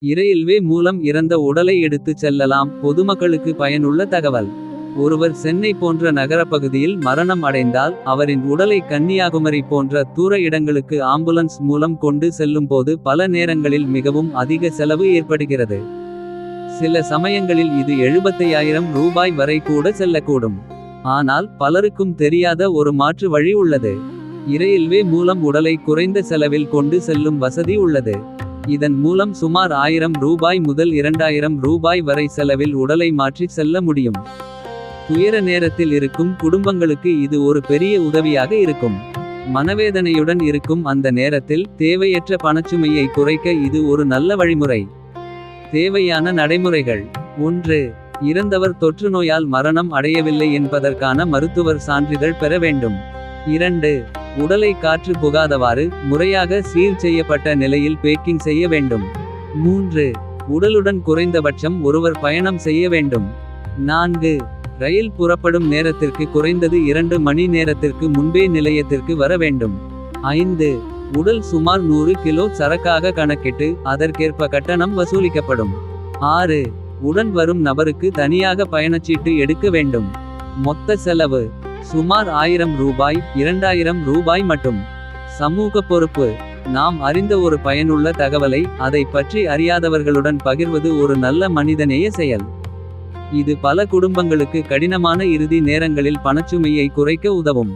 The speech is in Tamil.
இரயில்வே மூலம் இறந்த உடலை எடுத்துச் செல்லலாம். பொதுமக்களுக்கு பயனுள்ள தகவல். ஒருவர் சென்னை போன்ற நகரப்பகுதியில் மரணம் அடைந்தால். அவரின் உடலை கன்னியாகுமரி போன்ற தூர இடங்களுக்கு ஆம்புலன்ஸ் மூலம் கொண்டு செல்லும்போது பல நேரங்களில் மிகவும் அதிக செலவு ஏற்படுகிறது. சில சமயங்களில் இது 75,000 ரூபாய் வரை கூட செல்லக்கூடும். ஆனால் பலருக்கும் தெரியாத ஒரு மாற்று வழி உள்ளது. இரயில்வே மூலம் உடலை குறைந்த செலவில் கொண்டு செல்லும் வசதி உள்ளது. இதன் மூலம் சுமார் 1000 ரூபாய் முதல் 2000 ரூபாய் வரை செலவில் உடலை மாற்றி செல்ல முடியும். துயர நேரத்தில் இருக்கும் குடும்பங்களுக்கு இது ஒரு பெரிய உதவியாக இருக்கும். மனவேதனையுடன் இருக்கும் அந்த நேரத்தில் தேவையற்ற பணச்சுமையை குறைக்க இது ஒரு நல்ல வழிமுறை. தேவையான நடைமுறைகள். 1. இறந்தவர் தொற்றுநோயால் மரணம் அடையவில்லை என்பதற்கான மருத்துவர் சான்றிதழ் பெற வேண்டும். 2. உடலை காற்று புகாதவாறு முறையாக சீல் செய்யப்பட்ட நிலையில் பேக்கிங் செய்ய வேண்டும். 3. உடலுடன் குறைந்தபட்சம் ஒருவர் பயணம் செய்ய வேண்டும். 4. ரயில் புறப்படும் நேரத்திற்கு குறைந்தது 2 மணி நேரத்திற்கு முன்பே நிலையத்திற்கு வர வேண்டும். 5. உடல் சுமார் 100 கிலோ சரக்காக கணக்கிட்டு அதற்கேற்ப கட்டணம் வசூலிக்கப்படும். 6. உடன் வரும் நபருக்கு தனியாக பயணச்சீட்டு எடுக்க வேண்டும். மொத்த செலவு சுமார் 1000 ரூபாய் 2000 ரூபாய் மட்டும். சமூக பொறுப்பு. நாம் அறிந்த ஒரு பயனுள்ள தகவலை அதை பற்றி அறியாதவர்களுடன் பகிர்வது ஒரு நல்ல மனிதநேய செயல். இது பல குடும்பங்களுக்கு கடினமான இறுதி நேரங்களில் பணச்சுமையை குறைக்க உதவும்.